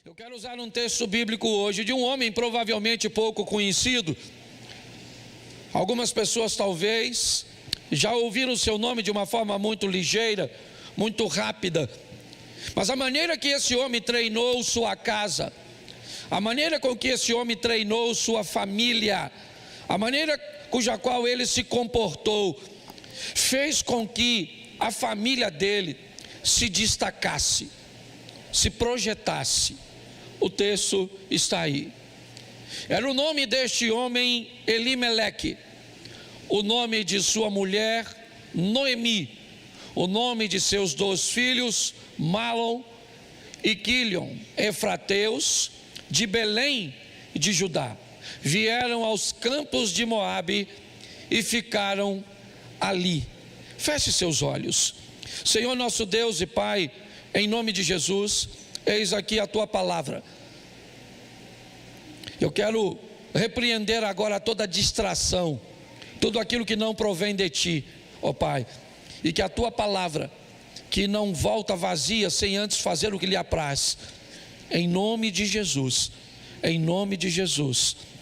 Eu quero usar um texto bíblico hoje de um homem provavelmente pouco conhecido. Algumas pessoas talvez já ouviram o seu nome de uma forma muito ligeira, muito rápida. Mas a maneira que esse homem treinou sua casa, a maneira com que esse homem treinou sua família, a maneira cuja qual ele se comportou, fez com que a família dele se destacasse, se projetasse. O texto está aí. Era o nome deste homem Elimeleque, o nome de sua mulher Noemi, o nome de seus 2 filhos Malom e Quilion, efrateus de Belém de Judá. Vieram aos campos de Moabe e ficaram ali. Feche seus olhos. Senhor nosso Deus e Pai, em nome de Jesus, eis aqui a tua palavra. Eu quero repreender agora toda distração, tudo aquilo que não provém de ti, ó Pai, e que a tua palavra, que não volta vazia sem antes fazer o que lhe apraz, em nome de Jesus,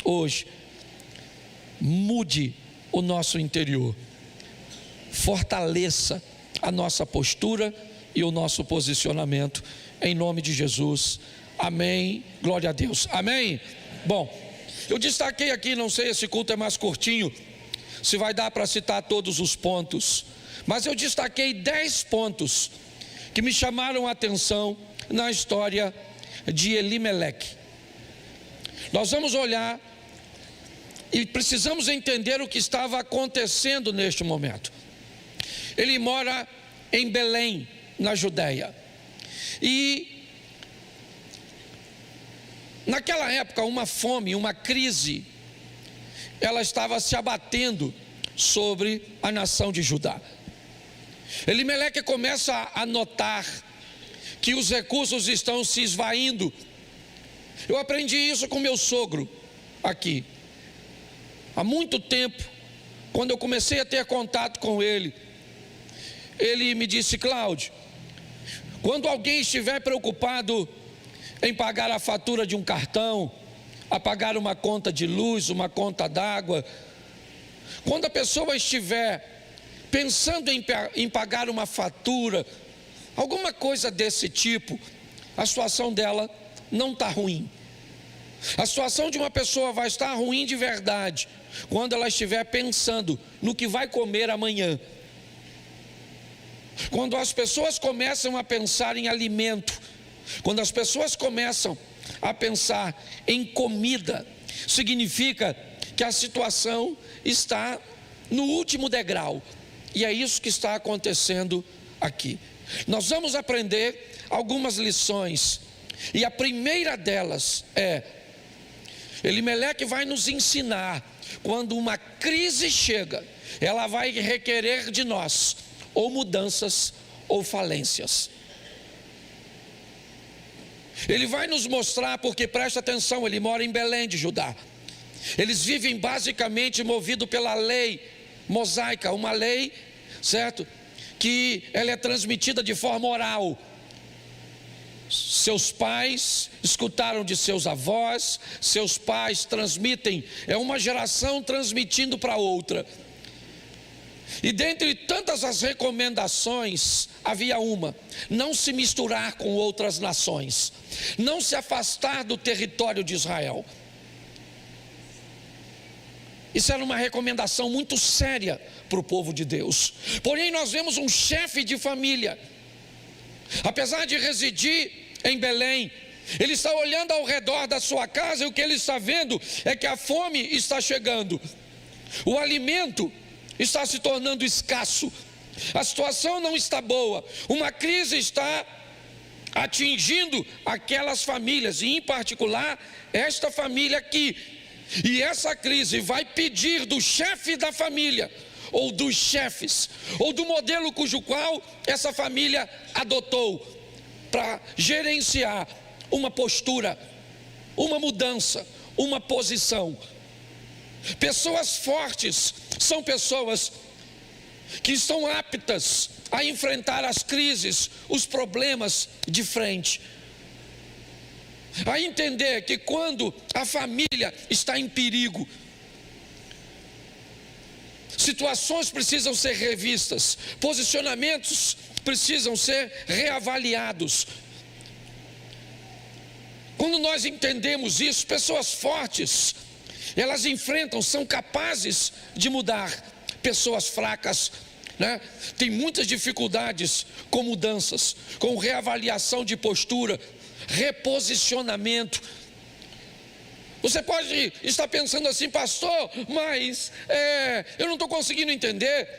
hoje, mude o nosso interior, fortaleça a nossa postura e o nosso posicionamento, em nome de Jesus, amém, glória a Deus, amém. Bom, eu destaquei aqui, não sei, esse culto é mais curtinho, se vai dar para citar todos os pontos, mas eu destaquei 10 pontos que me chamaram a atenção na história de Elimeleque. Nós vamos olhar e precisamos entender o que estava acontecendo neste momento. Ele mora em Belém, na Judéia, e naquela época uma fome, uma crise, ela estava se abatendo sobre a nação de Judá. Elimeleque começa a notar que os recursos estão se esvaindo. Eu aprendi isso com meu sogro aqui, há muito tempo. Quando eu comecei a ter contato com ele, ele me disse: Cláudio, quando alguém estiver preocupado em pagar a fatura de um cartão, a pagar uma conta de luz, uma conta d'água, quando a pessoa estiver pensando em pagar uma fatura, alguma coisa desse tipo, a situação dela não está ruim. A situação de uma pessoa vai estar ruim de verdade quando ela estiver pensando no que vai comer amanhã. Quando as pessoas começam a pensar em alimento, quando as pessoas começam a pensar em comida, significa que a situação está no último degrau. E é isso que está acontecendo aqui. Nós vamos aprender algumas lições, e a primeira delas é: Elimeleque vai nos ensinar, quando uma crise chega, ela vai requerer de nós ou mudanças ou falências. Ele vai nos mostrar, porque presta atenção, ele mora em Belém de Judá. Eles vivem basicamente movido pela lei mosaica, uma lei, certo, que ela é transmitida de forma oral. Seus pais escutaram de seus avós, seus pais transmitem, é uma geração transmitindo para outra. E dentre tantas as recomendações, havia uma: não se misturar com outras nações, não se afastar do território de Israel. Isso era uma recomendação muito séria para o povo de Deus. Porém, nós vemos um chefe de família, apesar de residir em Belém, ele está olhando ao redor da sua casa, e o que ele está vendo é que a fome está chegando, o alimento está se tornando escasso, a situação não está boa, uma crise está atingindo aquelas famílias, e em particular esta família aqui. E essa crise vai pedir do chefe da família, ou dos chefes, ou do modelo cujo qual essa família adotou, para gerenciar uma postura, uma mudança, uma posição. Pessoas fortes são pessoas que estão aptas a enfrentar as crises, os problemas de frente. a entender que quando a família está em perigo, situações precisam ser revistas, posicionamentos precisam ser reavaliados. Quando nós entendemos isso, pessoas fortes, elas enfrentam, são capazes de mudar. Pessoas fracas, tem muitas dificuldades com mudanças, com reavaliação de postura, reposicionamento. Você pode estar pensando assim, pastor, mas eu não estou conseguindo entender.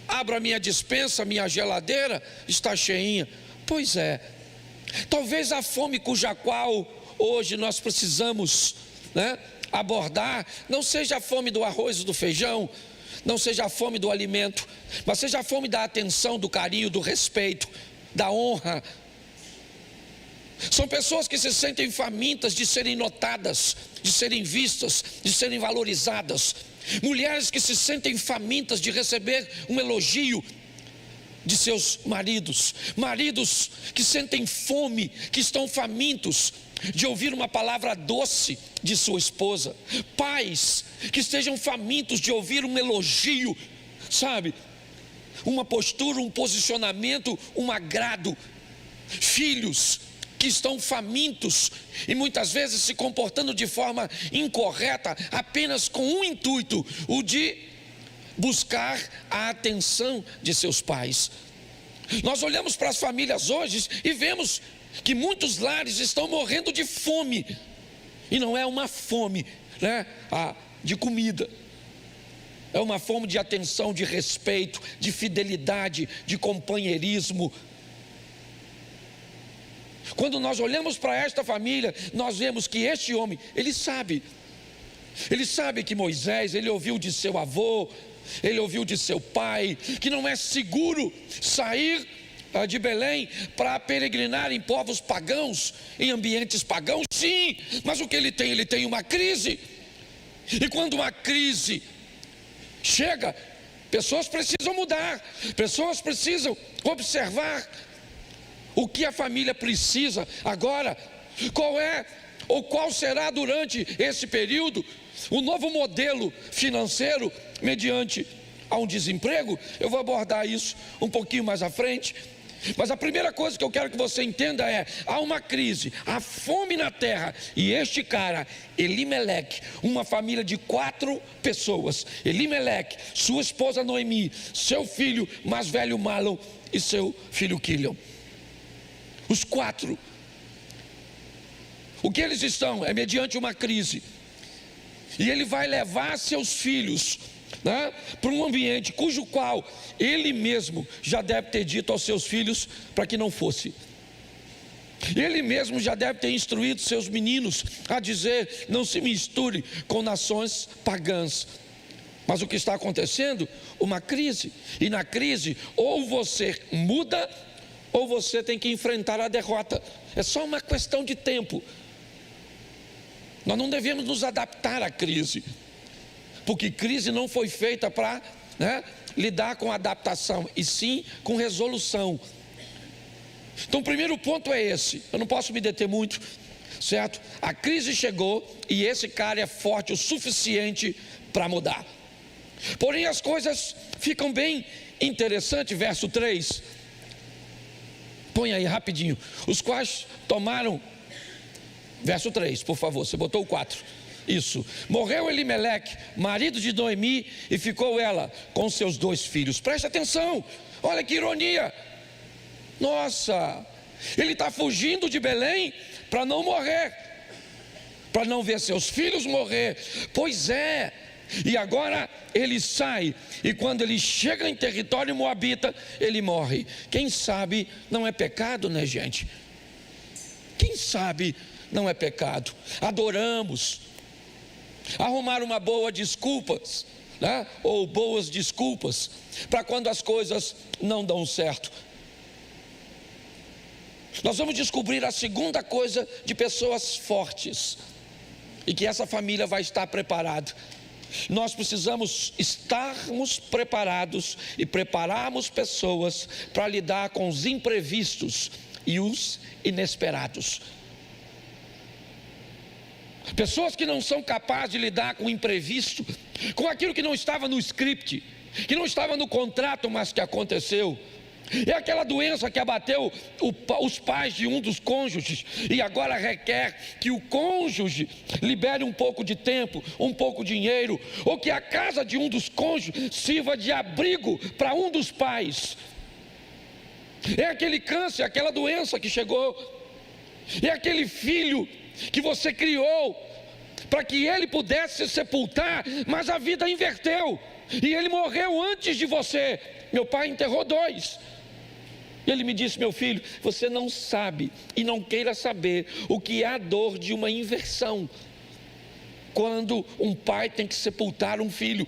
Abra minha despensa, minha geladeira está cheinha. Pois é, talvez a fome cuja qual hoje nós precisamos abordar, não seja a fome do arroz e do feijão, não seja a fome do alimento, mas seja a fome da atenção, do carinho, do respeito, da honra. São pessoas que se sentem famintas de serem notadas, de serem vistas, de serem valorizadas. Mulheres que se sentem famintas de receber um elogio de seus maridos. Maridos que sentem fome, que estão famintos de ouvir uma palavra doce de sua esposa. Pais que estejam famintos de ouvir um elogio, uma postura, um posicionamento, um agrado. Filhos que estão famintos e muitas vezes se comportando de forma incorreta, apenas com um intuito, o de buscar a atenção de seus pais. Nós olhamos para as famílias hoje e vemos que muitos lares estão morrendo de fome, e não é uma fome de comida, é uma fome de atenção, de respeito, de fidelidade, de companheirismo. Quando nós olhamos para esta família, nós vemos que este homem, ele sabe que Moisés, ele ouviu de seu avô, ele ouviu de seu pai, que não é seguro sair de Belém para peregrinar em povos pagãos, em ambientes pagãos. Sim, mas o que ele tem? Ele tem uma crise, e quando uma crise chega, pessoas precisam mudar, pessoas precisam observar o que a família precisa agora. Qual será durante esse período o novo modelo financeiro mediante a um desemprego? Eu vou abordar isso um pouquinho mais à frente. Mas a primeira coisa que eu quero que você entenda há uma crise, há fome na terra, e este cara, Elimeleque, uma família de 4 pessoas, Elimeleque, sua esposa Noemi, seu filho mais velho Malom e seu filho Quilion. Os 4, o que eles estão é mediante uma crise, e ele vai levar seus filhos para um ambiente cujo qual ele mesmo já deve ter dito aos seus filhos para que não fosse. Ele mesmo já deve ter instruído seus meninos a dizer: não se misture com nações pagãs. Mas o que está acontecendo? Uma crise, e na crise ou você muda, ou você tem que enfrentar a derrota. É só uma questão de tempo. Nós não devemos nos adaptar à crise, porque crise não foi feita para lidar com adaptação, e sim com resolução. Então o primeiro ponto é esse. Eu não posso me deter muito, certo? A crise chegou e esse cara é forte o suficiente para mudar. Porém as coisas ficam bem interessantes. Verso 3, põe aí rapidinho. Os quais tomaram, verso 3, por favor, você botou o 4. Isso, morreu Elimeleque, marido de Noemi, e ficou ela com seus 2 filhos. Preste atenção, olha que ironia. Nossa, ele está fugindo de Belém para não morrer, para não ver seus filhos morrer. Pois é, e agora ele sai, e quando ele chega em território moabita, ele morre. Quem sabe não é pecado, né, gente? Quem sabe não é pecado? Adoramos, arrumar uma boa desculpas, ou boas desculpas para quando as coisas não dão certo. Nós vamos descobrir a segunda coisa de pessoas fortes, e que essa família vai estar preparada. Nós precisamos estarmos preparados e prepararmos pessoas para lidar com os imprevistos e os inesperados. Pessoas que não são capazes de lidar com o imprevisto, com aquilo que não estava no script, que não estava no contrato, mas que aconteceu. É aquela doença que abateu os pais de um dos cônjuges e agora requer que o cônjuge libere um pouco de tempo, um pouco de dinheiro, ou que a casa de um dos cônjuges sirva de abrigo para um dos pais. É aquele câncer, aquela doença que chegou. É aquele filho que você criou para que ele pudesse sepultar, mas a vida inverteu e ele morreu antes de você. Meu pai enterrou 2. Ele me disse: meu filho, você não sabe e não queira saber o que é a dor de uma inversão, quando um pai tem que sepultar um filho.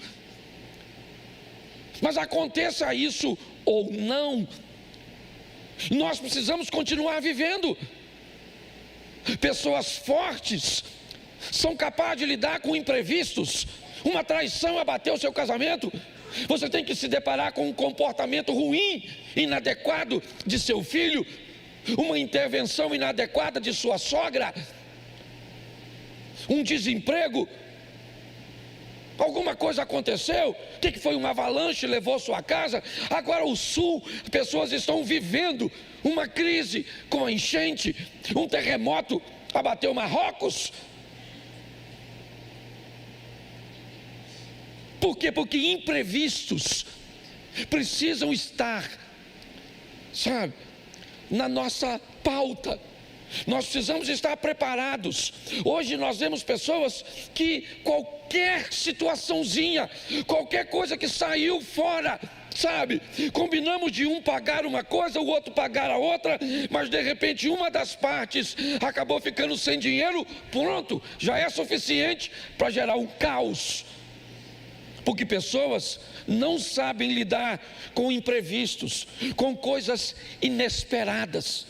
Mas aconteça isso ou não, nós precisamos continuar vivendo. Pessoas fortes são capazes de lidar com imprevistos. Uma traição abateu o seu casamento, você tem que se deparar com um comportamento ruim, inadequado de seu filho, uma intervenção inadequada de sua sogra, um desemprego, alguma coisa aconteceu. O que foi? Uma avalanche levou sua casa. Agora o sul, pessoas estão vivendo uma crise com a enchente, um terremoto abateu Marrocos. Por quê? Porque imprevistos precisam estar, sabe, na nossa pauta. Nós precisamos estar preparados. Hoje nós vemos pessoas que qualquer situaçãozinha, qualquer coisa que saiu fora, sabe, combinamos de um pagar uma coisa, o outro pagar a outra, mas de repente uma das partes acabou ficando sem dinheiro, pronto, já é suficiente para gerar um caos. Porque pessoas não sabem lidar com imprevistos, com coisas inesperadas.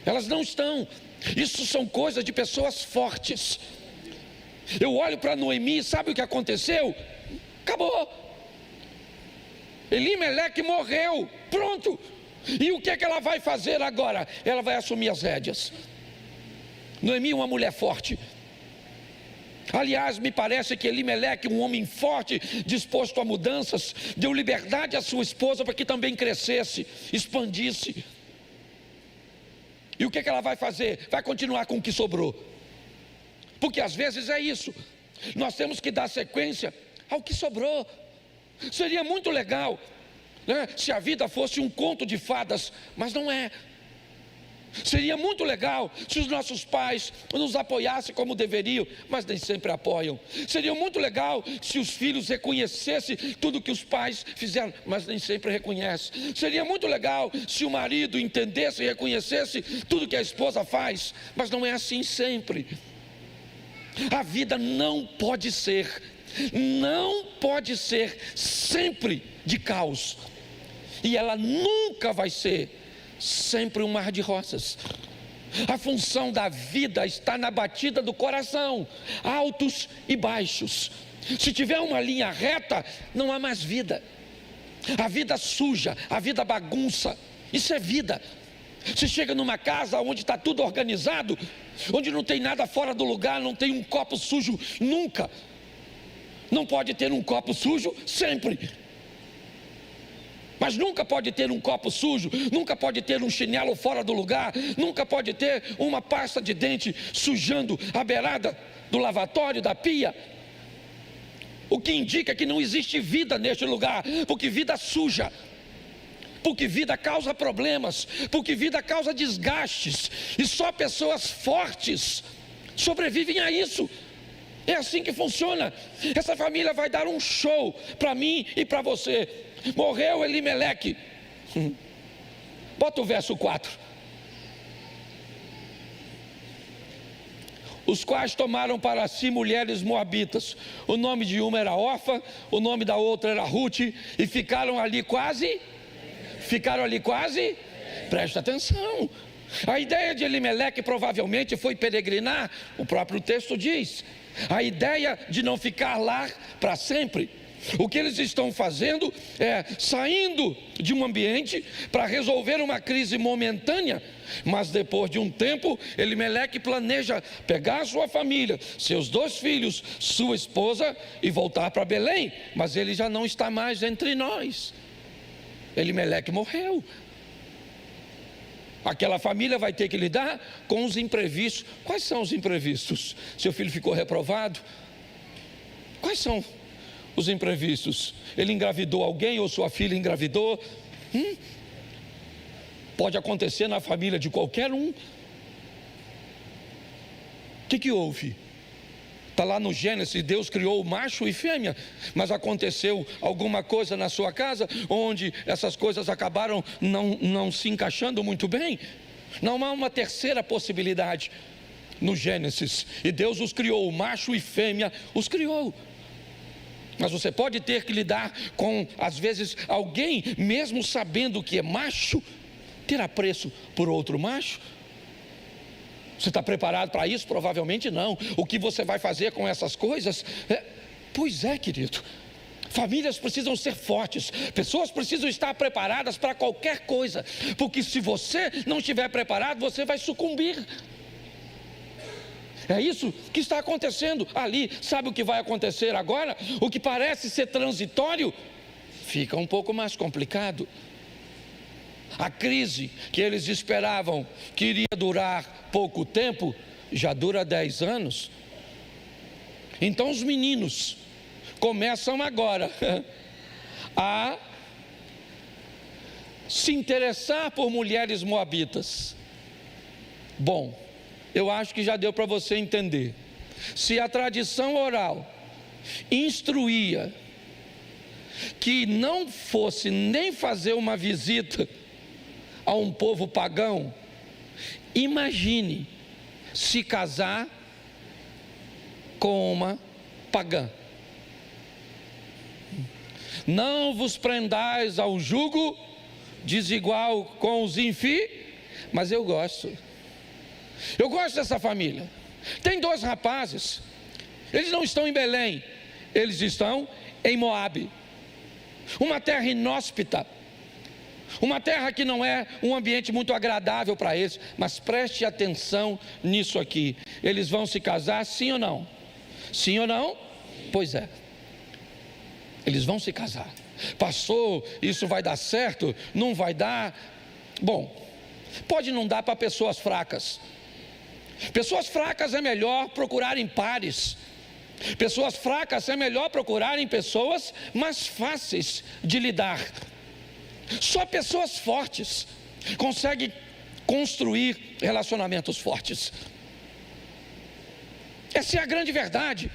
Elas não estão. Isso são coisas de pessoas fortes. Eu olho para Noemi, sabe o que aconteceu? Acabou. Elimeleque morreu, pronto. E o que é que ela vai fazer agora? Ela vai assumir as rédeas. Noemi é uma mulher forte. Aliás, me parece que Elimeleque, um homem forte, disposto a mudanças, deu liberdade à sua esposa para que também crescesse, expandisse. E o que é que ela vai fazer? Vai continuar com o que sobrou. Porque às vezes é isso. Nós temos que dar sequência ao que sobrou. Seria muito legal, né, se a vida fosse um conto de fadas, mas não é. Seria muito legal se os nossos pais nos apoiassem como deveriam, mas nem sempre apoiam. Seria muito legal se os filhos reconhecessem tudo que os pais fizeram, mas nem sempre reconhecem. Seria muito legal se o marido entendesse e reconhecesse tudo que a esposa faz, mas não é assim sempre. A vida não pode ser sempre de caos, e ela nunca vai ser sempre um mar de rosas. A função da vida está na batida do coração, altos e baixos. Se tiver uma linha reta, não há mais vida. A vida suja, a vida bagunça, isso é vida. Se chega numa casa onde está tudo organizado, onde não tem nada fora do lugar, não tem um copo sujo nunca. Não pode ter um copo sujo sempre. Mas nunca pode ter um copo sujo, nunca pode ter um chinelo fora do lugar, nunca pode ter uma pasta de dente sujando a beirada do lavatório, da pia. O que indica que não existe vida neste lugar, porque vida suja, porque vida causa problemas, porque vida causa desgastes, e só pessoas fortes sobrevivem a isso. É assim que funciona. Essa família vai dar um show para mim e para você. Morreu Elimeleque. Bota o verso 4. Os quais tomaram para si mulheres moabitas. O nome de uma era Orfa, o nome da outra era Ruth, e ficaram ali quase. Presta atenção. A ideia de Elimeleque provavelmente foi peregrinar. O próprio texto diz. A ideia de não ficar lá para sempre. O que eles estão fazendo é saindo de um ambiente para resolver uma crise momentânea, mas depois de um tempo, Elimeleque planeja pegar a sua família, seus 2 filhos, sua esposa e voltar para Belém, mas ele já não está mais entre nós. Elimeleque morreu. Aquela família vai ter que lidar com os imprevistos. Quais são os imprevistos? Seu filho ficou reprovado? Quais são os imprevistos? Ele engravidou alguém ou sua filha engravidou? Pode acontecer na família de qualquer um. O que houve? Está lá no Gênesis, Deus criou macho e fêmea, mas aconteceu alguma coisa na sua casa, onde essas coisas acabaram não se encaixando muito bem. Não há uma terceira possibilidade no Gênesis, e Deus os criou, macho e fêmea os criou. Mas você pode ter que lidar com, às vezes, alguém, mesmo sabendo que é macho, ter apreço por outro macho. Você está preparado para isso? Provavelmente não. O que você vai fazer com essas coisas? Pois é, querido. Famílias precisam ser fortes. Pessoas precisam estar preparadas para qualquer coisa. Porque se você não estiver preparado, você vai sucumbir. É isso que está acontecendo ali. Sabe o que vai acontecer agora? O que parece ser transitório fica um pouco mais complicado. A crise que eles esperavam que iria durar pouco tempo, já dura 10 anos. Então os meninos começam agora a se interessar por mulheres moabitas. Bom, eu acho que já deu para você entender. Se a tradição oral instruía que não fosse nem fazer uma visita a um povo pagão, imagine se casar com uma pagã. Não vos prendais ao jugo desigual com os ímpios, mas eu gosto dessa família. Tem 2 rapazes, eles não estão em Belém, eles estão em Moabe, uma terra inóspita, uma terra que não é um ambiente muito agradável para eles. Mas preste atenção nisso aqui. Eles vão se casar, sim ou não? Sim ou não? Pois é. Eles vão se casar. Pastor, isso vai dar certo? Não vai dar? Bom, pode não dar para pessoas fracas. Pessoas fracas é melhor procurarem pares. Pessoas fracas é melhor procurarem pessoas mais fáceis de lidar. Só pessoas fortes conseguem construir relacionamentos fortes. Essa é a grande verdade.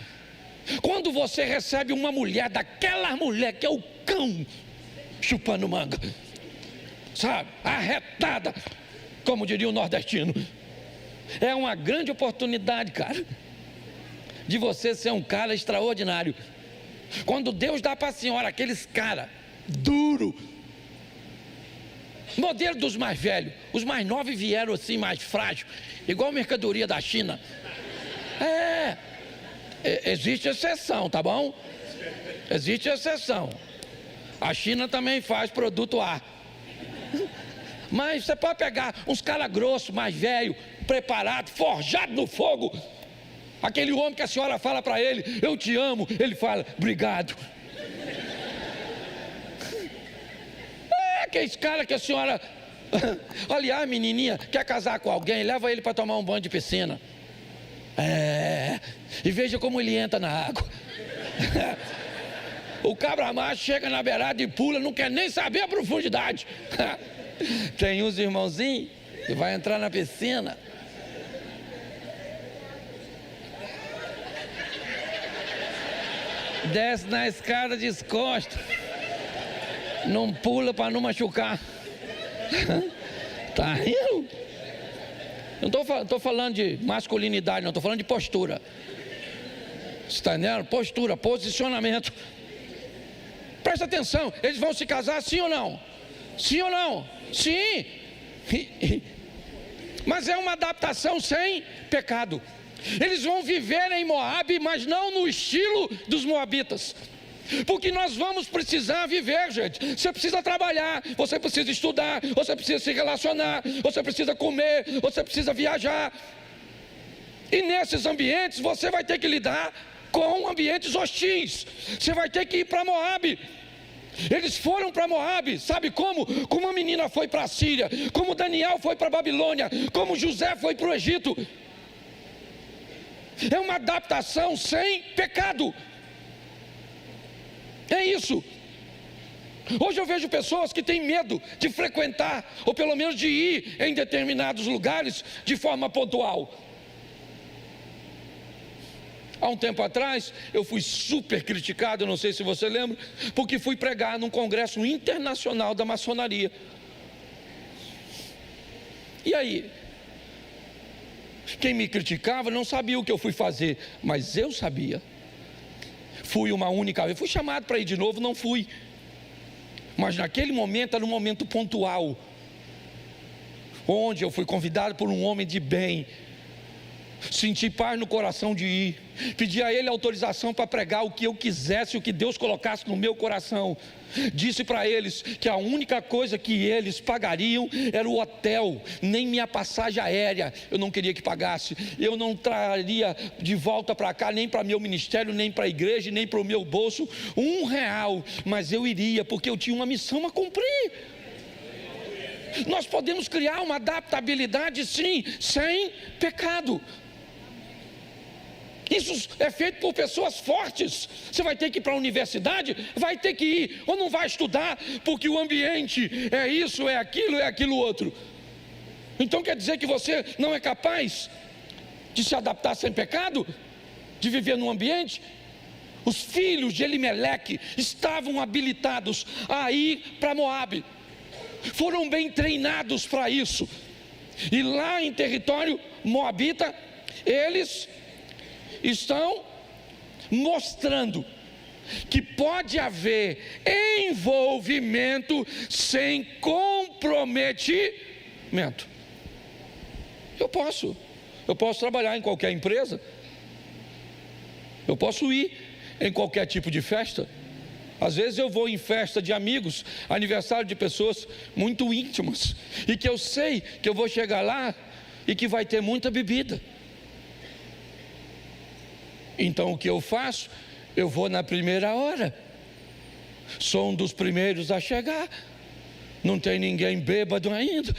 Quando você recebe uma mulher, daquela mulher que é o cão chupando manga, sabe, arretada, como diria o nordestino, é uma grande oportunidade, cara, de você ser um cara extraordinário. Quando Deus dá para a senhora aqueles cara duro, modelo dos mais velhos, os mais novos vieram assim mais frágil, igual mercadoria da China. Existe exceção, tá bom? Existe exceção. A China também faz produto A. Mas você pode pegar uns caras grossos, mais velho, preparado, forjado no fogo. Aquele homem que a senhora fala para ele, eu te amo, ele fala, obrigado. Aqueles caras que a senhora, aliás, menininha, quer casar com alguém, leva ele para tomar um banho de piscina. E veja como ele entra na água. O cabra macho chega na beirada e pula, não quer nem saber a profundidade. Tem uns irmãozinhos que vai entrar na piscina, desce na escada descosta, não pula para não machucar. Tá rindo? Não estou falando de masculinidade, não, estou falando de postura. Você está entendendo? Postura, posicionamento. Presta atenção, eles vão se casar sim ou não? Sim ou não? Sim. Mas é uma adaptação sem pecado. Eles vão viver em Moabe, mas não no estilo dos moabitas. Porque nós vamos precisar viver, gente. Você precisa trabalhar, você precisa estudar, você precisa se relacionar, você precisa comer, você precisa viajar. E nesses ambientes você vai ter que lidar com ambientes hostis. Você vai ter que ir para Moabe. Eles foram para Moabe, sabe como? Como a menina foi para a Síria, como Daniel foi para a Babilônia, como José foi para o Egito. É uma adaptação sem pecado. É isso. Hoje eu vejo pessoas que têm medo de frequentar, ou pelo menos de ir em determinados lugares de forma pontual. Há um tempo atrás, eu fui super criticado, não sei se você lembra, porque fui pregar num congresso internacional da maçonaria. E aí? Quem me criticava não sabia o que eu fui fazer, mas eu sabia. Fui uma única vez, fui chamado para ir de novo, não fui. Mas naquele momento era um momento pontual, onde eu fui convidado por um homem de bem. Senti paz no coração de ir. Pedi a ele autorização para pregar o que eu quisesse, o que Deus colocasse no meu coração. Disse para eles que a única coisa que eles pagariam era o hotel, nem minha passagem aérea eu não queria que pagasse. Eu não traria de volta para cá, nem para meu ministério, nem para a igreja, nem para o meu bolso, R$1, mas eu iria, porque eu tinha uma missão a cumprir. Nós podemos criar uma adaptabilidade, sim, sem pecado. Isso é feito por pessoas fortes. Você vai ter que ir para a universidade, vai ter que ir, ou não vai estudar, porque o ambiente é isso, é aquilo outro. Então quer dizer que você não é capaz de se adaptar sem pecado? De viver num ambiente? Os filhos de Elimeleque estavam habilitados a ir para Moabe. Foram bem treinados para isso. E lá em território moabita, eles estão mostrando que pode haver envolvimento sem comprometimento. Eu posso trabalhar em qualquer empresa, eu posso ir em qualquer tipo de festa. Às vezes eu vou em festa de amigos, aniversário de pessoas muito íntimas, e que eu sei que eu vou chegar lá e que vai ter muita bebida. Então o que eu faço? Eu vou na primeira hora. Sou um dos primeiros a chegar. Não tem ninguém bêbado ainda.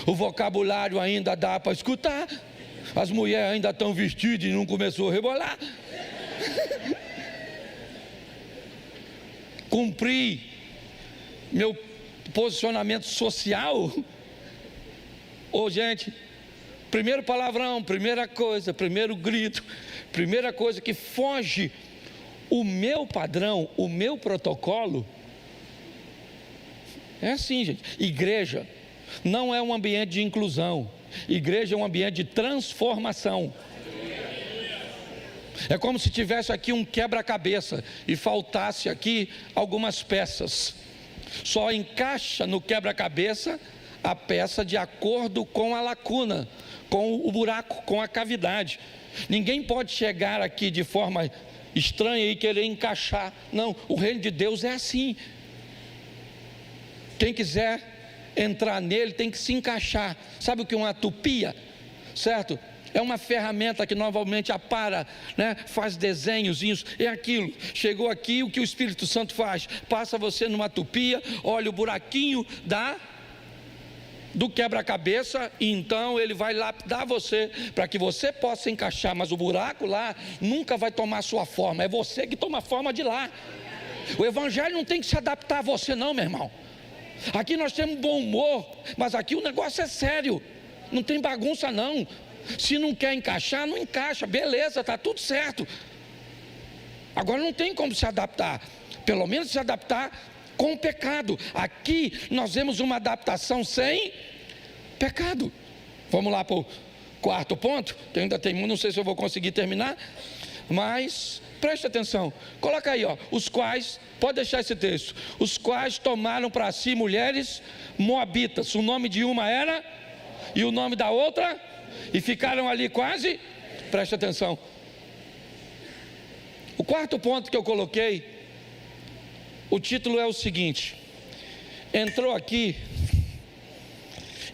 O vocabulário ainda dá para escutar. As mulheres ainda estão vestidas e não começou a rebolar. Cumpri meu posicionamento social. Ô gente, primeiro palavrão, primeira coisa, primeiro grito, primeira coisa que foge o meu padrão, o meu protocolo. É assim, gente. Igreja não é um ambiente de inclusão. Igreja é um ambiente de transformação. É como se tivesse aqui um quebra-cabeça e faltasse aqui algumas peças. Só encaixa no quebra-cabeça a peça de acordo com a lacuna, com o buraco, com a cavidade. Ninguém pode chegar aqui de forma estranha e querer encaixar. Não, o reino de Deus é assim. Quem quiser entrar nele tem que se encaixar. Sabe o que é uma tupia? Certo? É uma ferramenta que normalmente apara, né? Faz desenhozinhos, é aquilo. Chegou aqui, o que o Espírito Santo faz? Passa você numa tupia, olha o buraquinho do quebra-cabeça, e então ele vai lapidar você, para que você possa encaixar, mas o buraco lá nunca vai tomar sua forma, é você que toma a forma de lá. O evangelho não tem que se adaptar a você não, meu irmão. Aqui nós temos bom humor, mas aqui o negócio é sério, não tem bagunça não. Se não quer encaixar, não encaixa, beleza, está tudo certo. Agora não tem como se adaptar, pelo menos se adaptar com o pecado. Aqui nós vemos uma adaptação sem pecado. Vamos lá para o quarto ponto, que ainda tem, não sei se eu vou conseguir terminar, mas preste atenção, coloca aí, ó, os quais, pode deixar esse texto, os quais tomaram para si mulheres moabitas, o nome de uma era, e o nome da outra, e ficaram ali quase, preste atenção. O quarto ponto que eu coloquei O título é o seguinte: entrou aqui,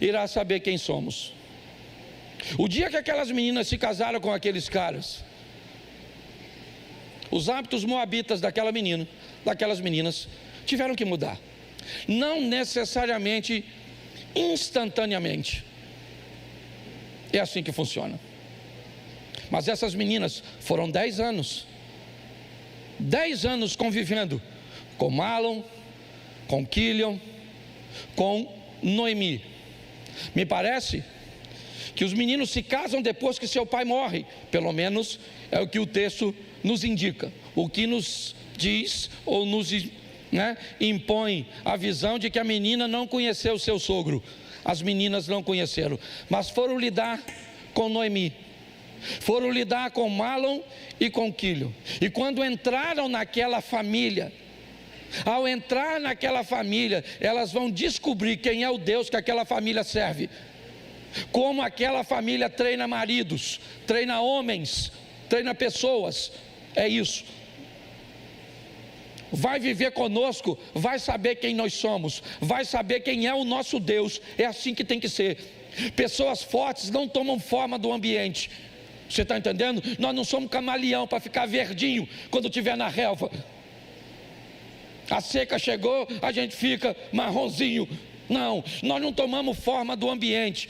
irá saber quem somos. O dia que aquelas meninas se casaram com aqueles caras, os hábitos moabitas daquelas meninas tiveram que mudar. Não necessariamente instantaneamente. É assim que funciona. Mas essas meninas foram 10 anos. 10 anos convivendo com Mahlon, com Quilion, com Noemi. Me parece que os meninos se casam depois que seu pai morre. Pelo menos é o que o texto nos indica. O que nos diz ou nos impõe a visão de que a menina não conheceu o seu sogro. As meninas não conheceram, mas foram lidar com Noemi, foram lidar com Mahlon e com Quilion. E quando entraram naquela família, ao entrar naquela família, elas vão descobrir quem é o Deus que aquela família serve. Como aquela família treina maridos, treina homens, treina pessoas. É isso. Vai viver conosco, vai saber quem nós somos, vai saber quem é o nosso Deus. É assim que tem que ser. Pessoas fortes não tomam forma do ambiente. Você está entendendo? Nós não somos camaleão para ficar verdinho quando estiver na relva. A seca chegou, a gente fica marronzinho. Não, nós não tomamos forma do ambiente.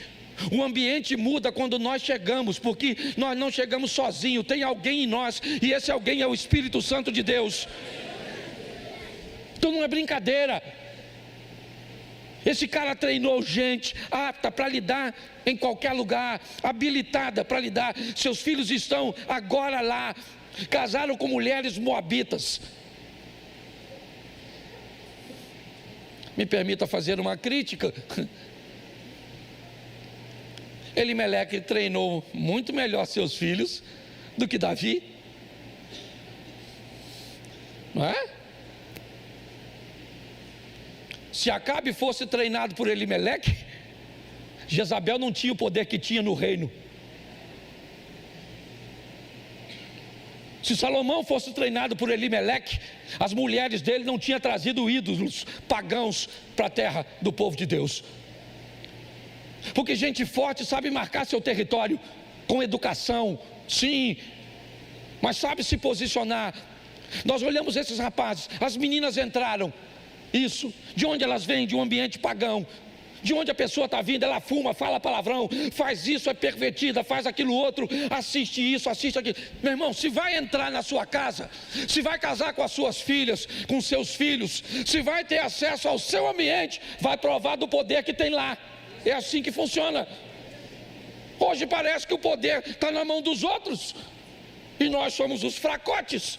O ambiente muda quando nós chegamos, porque nós não chegamos sozinhos. Tem alguém em nós, e esse alguém é o Espírito Santo de Deus. Então não é brincadeira. Esse cara treinou gente apta para lidar em qualquer lugar, habilitada para lidar. Seus filhos estão agora lá, casaram com mulheres moabitas. Me permita fazer uma crítica. Elimeleque treinou muito melhor seus filhos do que Davi, não é? Se Acabe fosse treinado por Elimeleque, Jezabel não tinha o poder que tinha no reino. Se Salomão fosse treinado por Elimeleque, as mulheres dele não tinham trazido ídolos pagãos para a terra do povo de Deus. Porque gente forte sabe marcar seu território com educação, sim, mas sabe se posicionar. Nós olhamos esses rapazes, as meninas entraram. Isso, de onde elas vêm? De um ambiente pagão. De onde a pessoa está vindo, ela fuma, fala palavrão, faz isso, é pervertida, faz aquilo outro, assiste isso, assiste aquilo. Meu irmão, se vai entrar na sua casa, se vai casar com as suas filhas, com seus filhos, se vai ter acesso ao seu ambiente, vai provar do poder que tem lá. É assim que funciona. Hoje parece que o poder está na mão dos outros, e nós somos os fracotes.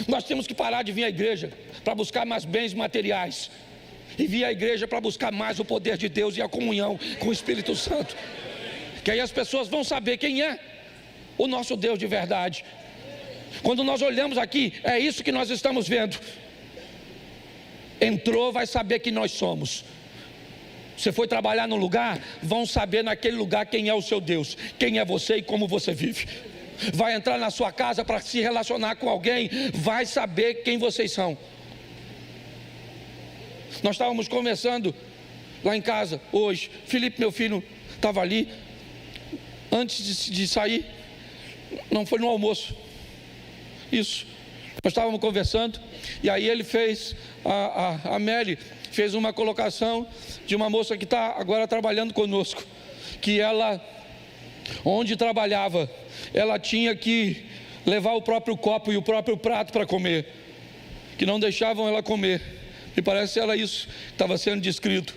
Nós temos que parar de vir à igreja para buscar mais bens materiais e vir à igreja para buscar mais o poder de Deus e a comunhão com o Espírito Santo, que aí as pessoas vão saber quem é o nosso Deus de verdade. Quando nós olhamos aqui, é isso que nós estamos vendo. Entrou, vai saber quem nós somos. Você foi trabalhar num lugar, vão saber naquele lugar quem é o seu Deus, quem é você e como você vive. Vai entrar na sua casa para se relacionar com alguém, vai saber quem vocês são. Nós estávamos conversando lá em casa hoje. Felipe, meu filho, estava ali. Antes de sair, não foi no almoço. Isso. Nós estávamos conversando. E aí ele fez, a Mary fez uma colocação de uma moça que está agora trabalhando conosco. Que ela, onde trabalhava, ela tinha que levar o próprio copo e o próprio prato para comer, que não deixavam ela comer. Me parece que era isso que estava sendo descrito.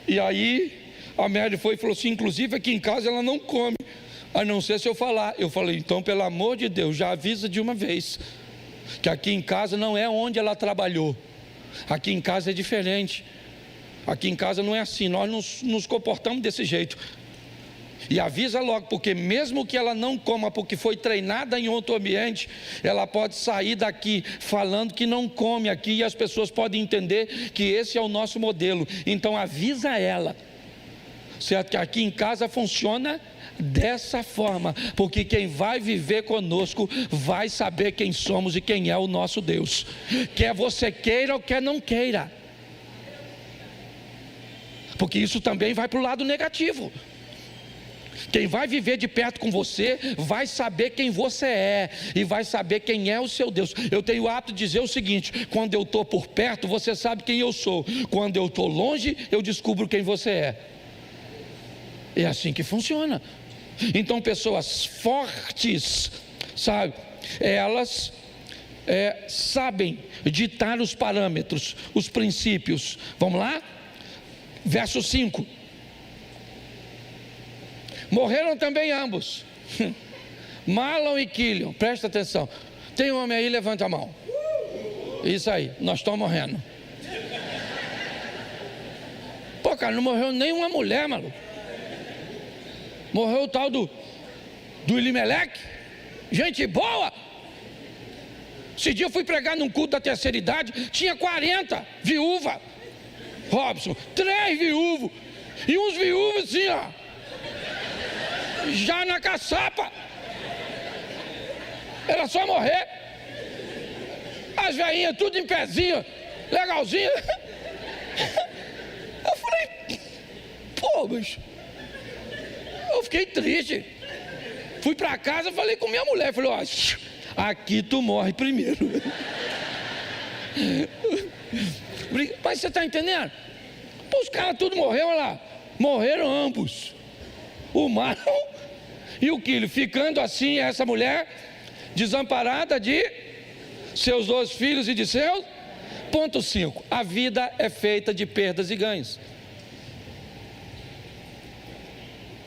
E aí a Mary foi e falou assim: inclusive aqui em casa ela não come, a não ser se eu falar. Eu falei: então pelo amor de Deus, já avisa de uma vez, que aqui em casa não é onde ela trabalhou, aqui em casa é diferente, aqui em casa não é assim, nós nos comportamos desse jeito. E avisa logo, porque mesmo que ela não coma porque foi treinada em outro ambiente, ela pode sair daqui falando que não come aqui, e as pessoas podem entender que esse é o nosso modelo. Então avisa ela. certo? Que aqui em casa funciona dessa forma, porque quem vai viver conosco vai saber quem somos e quem é o nosso Deus, quer você queira ou quer não queira, porque isso também vai para o lado negativo. Quem vai viver de perto com você vai saber quem você é e vai saber quem é o seu Deus. Eu tenho o hábito de dizer o seguinte: quando eu estou por perto, você sabe quem eu sou. Quando eu estou longe, eu descubro quem você é. É assim que funciona. Então, pessoas fortes, sabe, elas sabem ditar os parâmetros, os princípios. Vamos lá? Verso 5. Morreram também ambos, Mahlon e Quilion. Presta atenção. Tem um homem aí, levanta a mão. Isso aí, nós estamos morrendo. Pô, cara, não morreu nenhuma mulher, maluco. Morreu o tal do Elimeleque. Gente boa. Esse dia eu fui pregar num culto da terceira idade, tinha 40 viúvas. Robson, 3 viúvos. E uns viúvos assim, ó, já na caçapa. Era só morrer. As velhinhas tudo em pezinho, legalzinho. Eu falei, pô, bicho, eu fiquei triste. Fui pra casa, falei com minha mulher, falei, ó, aqui tu morre primeiro. Mas você está entendendo? Pô, os caras tudo morreram, olha lá. Morreram ambos, o Mahlon e o Quilion, ficando assim essa mulher desamparada de seus 2 filhos e de seus. Ponto 5. A vida é feita de perdas e ganhos.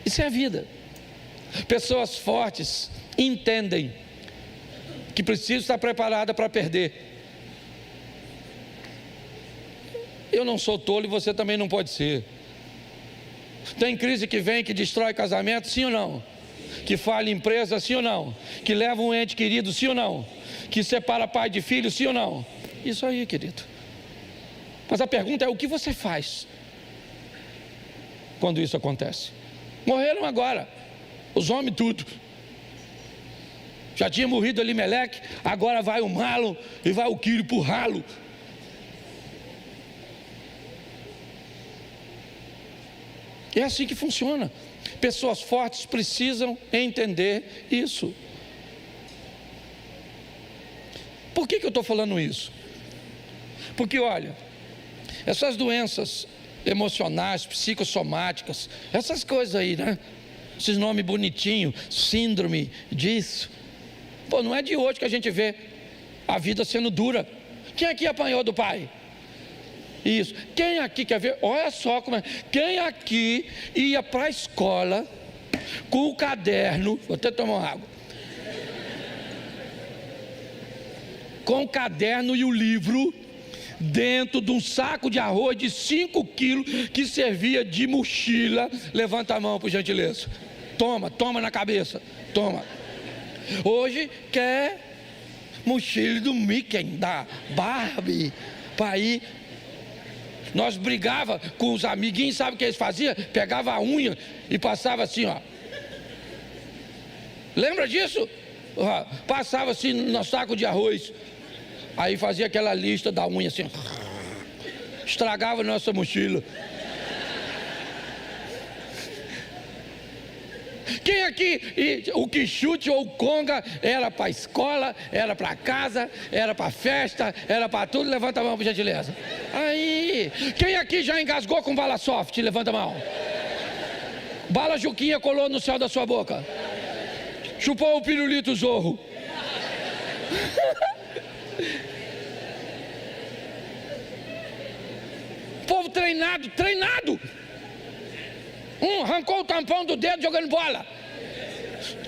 Isso é a vida. Pessoas fortes entendem que precisam estar preparadas para perder. Eu não sou tolo e você também não pode ser. Tem crise que vem, que destrói casamento, sim ou não? Que falha empresa, sim ou não? Que leva um ente querido, sim ou não? Que separa pai de filho, sim ou não? Isso aí, querido. Mas a pergunta é: o que você faz quando isso acontece? Morreram agora, os homens tudo. Já tinha morrido Elimeleque, agora vai o Mahlon e vai o Quilion pro ralo. É assim que funciona. Pessoas fortes precisam entender isso. Por que eu estou falando isso? Porque olha, essas doenças emocionais, psicossomáticas, essas coisas aí, né? Esses nomes bonitinhos, síndrome disso. Pô, não é de hoje que a gente vê a vida sendo dura. Quem aqui apanhou do pai? Isso. Quem aqui quer ver? Olha só como é. Quem aqui ia para a escola com o caderno, vou até tomar uma água, com o caderno e o livro dentro de um saco de arroz de 5 quilos que servia de mochila? Levanta a mão, por gentileza. Toma na cabeça. Toma. Hoje quer mochila do Mickey, da Barbie, para ir. Nós brigava com os amiguinhos, sabe o que eles faziam? Pegava a unha e passava assim, ó. Lembra disso? Passava assim no saco de arroz. Aí fazia aquela lista da unha assim. Estragava a nossa mochila. Quem aqui, o quichute ou o conga era para a escola, era para casa, era para festa, era para tudo? Levanta a mão, por gentileza. Aí, quem aqui já engasgou com bala soft? Levanta a mão. Bala Juquinha colou no céu da sua boca. Chupou o pirulito Zorro. Povo treinado. Arrancou o tampão do dedo jogando bola.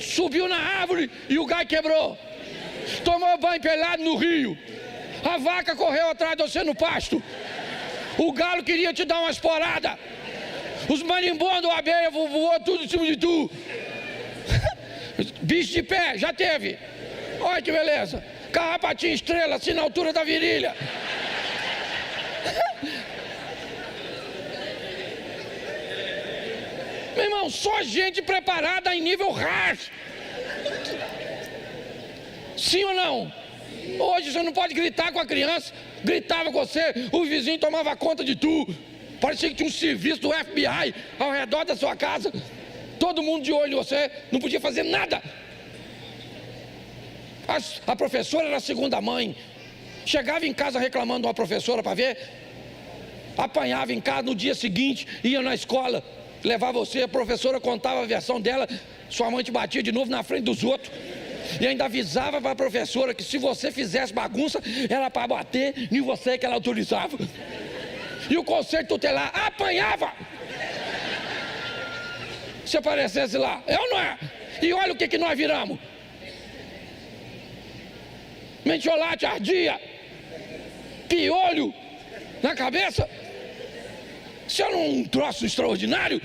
Subiu na árvore e o gai quebrou. Tomou banho pelado no rio. A vaca correu atrás de você no pasto. O galo queria te dar uma esporada. Os marimbondos, a abelha voou tudo em cima de tu. Bicho de pé, já teve. Olha que beleza. Carrapatinho estrela, assim na altura da virilha. Irmão, só gente preparada em nível hard. Sim ou não? Hoje você não pode gritar com a criança. Gritava com você, o vizinho tomava conta de tu. Parecia que tinha um serviço do FBI ao redor da sua casa. Todo mundo de olho em você, não podia fazer nada. A professora era a segunda mãe. Chegava em casa reclamando uma professora para ver. Apanhava em casa no dia seguinte, ia na escola, levava você, a professora contava a versão dela, sua mãe te batia de novo na frente dos outros. E ainda avisava para a professora que se você fizesse bagunça, era para bater em você que ela autorizava. E o conselho tutelar apanhava. Se aparecesse lá, é ou não é? E olha o que nós viramos. Mentiolate ardia, piolho na cabeça. Isso era um troço extraordinário.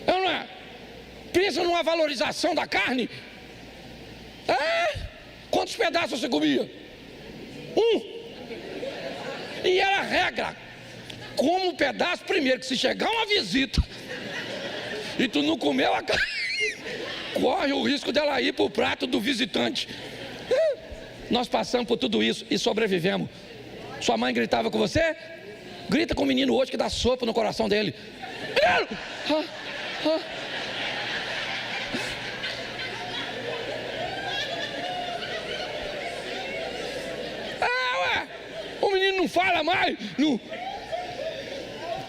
É ou não é? Pensa numa valorização da carne. Quantos pedaços você comia? Um. E era a regra. Como um pedaço primeiro, que se chegar uma visita e tu não comeu a carne, corre o risco dela ir para o prato do visitante. Nós passamos por tudo isso e sobrevivemos. Sua mãe gritava com você? Grita com o menino hoje que dá sopa no coração dele. Menino! O menino não fala mais. Não.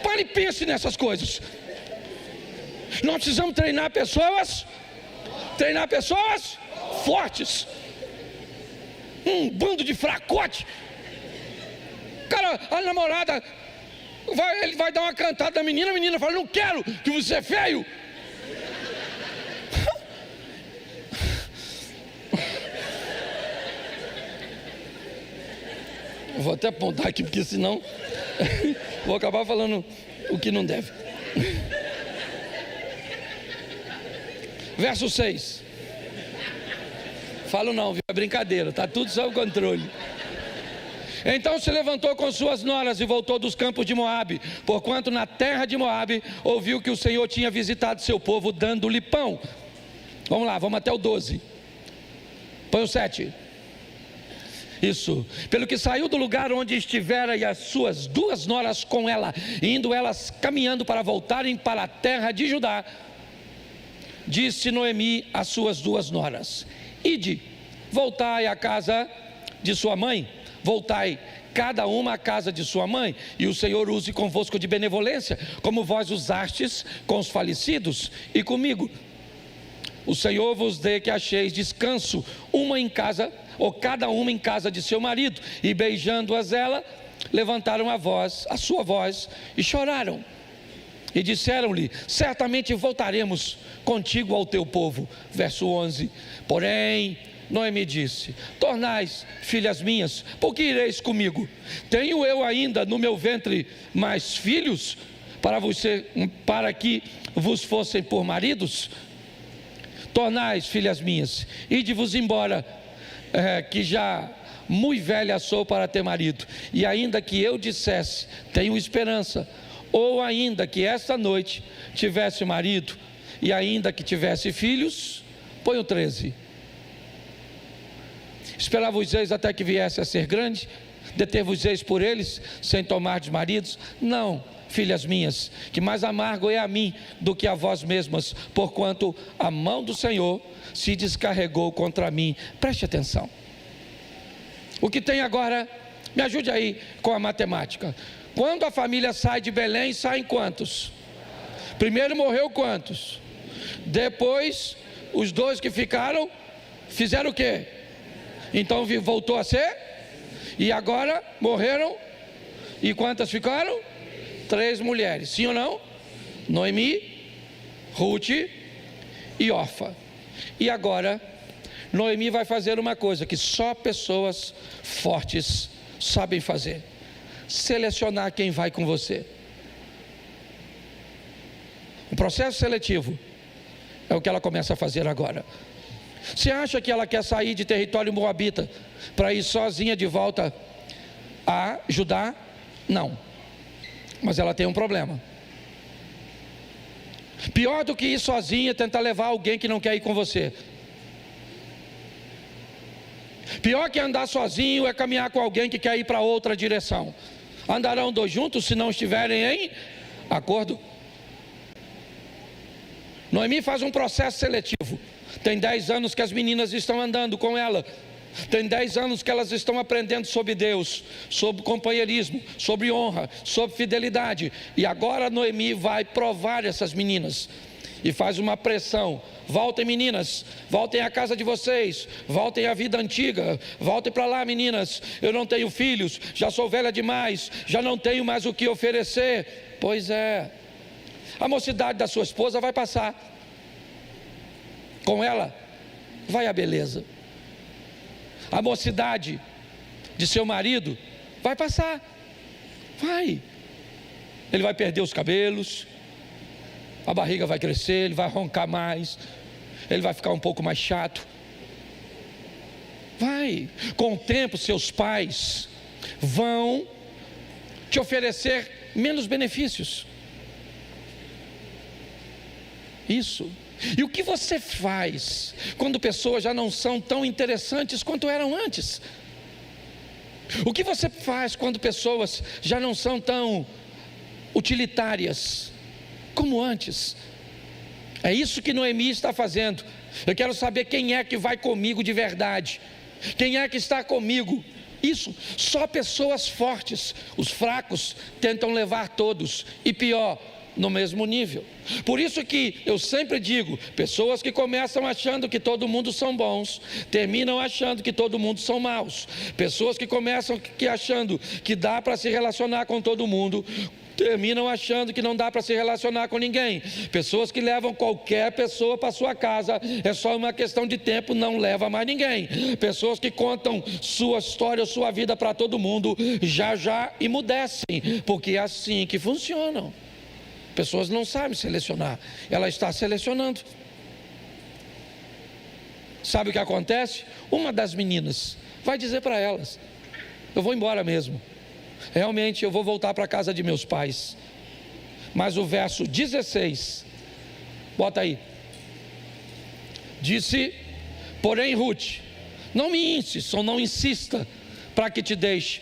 Pare e pense nessas coisas. Nós precisamos treinar pessoas fortes. Um bando de fracote. Cara, a namorada ele vai dar uma cantada da menina, a menina fala, não quero, que você é feio. Vou até apontar aqui, porque senão vou acabar falando o que não deve. Verso 6. Falo não, viu? É brincadeira, está tudo sob controle. Então se levantou com suas noras e voltou dos campos de Moabe, porquanto na terra de Moabe ouviu que o Senhor tinha visitado seu povo, dando-lhe pão. Vamos lá, vamos até o 12. Põe o 7. Isso, pelo que saiu do lugar onde estivera e as suas duas noras com ela, indo elas caminhando para voltarem para a terra de Judá, disse Noemi às suas duas noras: ide, voltai à casa de sua mãe, voltai cada uma à casa de sua mãe, e o Senhor use convosco de benevolência, como vós usastes com os falecidos e comigo. O Senhor vos dê que acheis descanso, uma em casa, ou cada uma em casa de seu marido. E beijando-as ela, levantaram a sua voz e choraram. E disseram-lhe: certamente voltaremos contigo ao teu povo. Verso 11. Porém, Noemi disse: tornais, filhas minhas, por que ireis comigo? Tenho eu ainda no meu ventre mais filhos, para que vos fossem por maridos? Tornais, filhas minhas, ide-vos embora, que já muito velha sou para ter marido. E ainda que eu dissesse, tenho esperança, ou ainda que esta noite tivesse marido, e ainda que tivesse filhos, põe o 13. Esperar-vos-eis até que viesse a ser grande, deter-vos-eis por eles, sem tomardes maridos? Não, filhas minhas, que mais amargo é a mim do que a vós mesmas, porquanto a mão do Senhor se descarregou contra mim. Preste atenção. O que tem agora, me ajude aí com a matemática. Quando a família sai de Belém, saem quantos? Primeiro morreu quantos? Depois, os dois que ficaram, fizeram o quê? Então voltou a ser? E agora morreram? E quantas ficaram? 3 mulheres, sim ou não? Noemi, Ruth e Orfa. E agora, Noemi vai fazer uma coisa que só pessoas fortes sabem fazer: selecionar quem vai com você. O processo seletivo é o que ela começa a fazer agora. Você acha que ela quer sair de território moabita para ir sozinha de volta a Judá? Não. Mas ela tem um problema. Pior do que ir sozinha, tentar levar alguém que não quer ir com você. Pior que andar sozinho é caminhar com alguém que quer ir para outra direção. Andarão dois juntos se não estiverem em acordo. Noemi faz um processo seletivo. Tem 10 anos que as meninas estão andando com ela. Tem 10 anos que elas estão aprendendo sobre Deus, sobre companheirismo, sobre honra, sobre fidelidade. E agora Noemi vai provar essas meninas. E faz uma pressão. Voltem, meninas, voltem à casa de vocês, voltem à vida antiga, voltem para lá, meninas. Eu não tenho filhos, já sou velha demais, já não tenho mais o que oferecer. Pois é, a mocidade da sua esposa vai passar. Com ela vai a beleza. A mocidade de seu marido vai passar. Vai. Ele vai perder os cabelos, a barriga vai crescer, ele vai roncar mais, ele vai ficar um pouco mais chato. Vai. Com o tempo, seus pais vão te oferecer menos benefícios. Isso. E o que você faz quando pessoas já não são tão interessantes quanto eram antes? O que você faz quando pessoas já não são tão utilitárias como antes? É isso que Noemi está fazendo. Eu quero saber quem é que vai comigo de verdade. Quem é que está comigo? Isso, só pessoas fortes. Os fracos tentam levar todos. E pior, no mesmo nível. Por isso que eu sempre digo, pessoas que começam achando que todo mundo são bons, terminam achando que todo mundo são maus. Pessoas que começam achando que dá para se relacionar com todo mundo, terminam achando que não dá para se relacionar com ninguém. Pessoas que levam qualquer pessoa para sua casa, é só uma questão de tempo, não leva mais ninguém. Pessoas que contam sua história, sua vida para todo mundo, já emudecem, porque é assim que funcionam. Pessoas não sabem selecionar, ela está selecionando. Sabe o que acontece? Uma das meninas vai dizer para elas: eu vou embora mesmo, realmente eu vou voltar para a casa de meus pais. Mas o verso 16, bota aí, disse, porém Ruth, não me insista ou não insista para que te deixe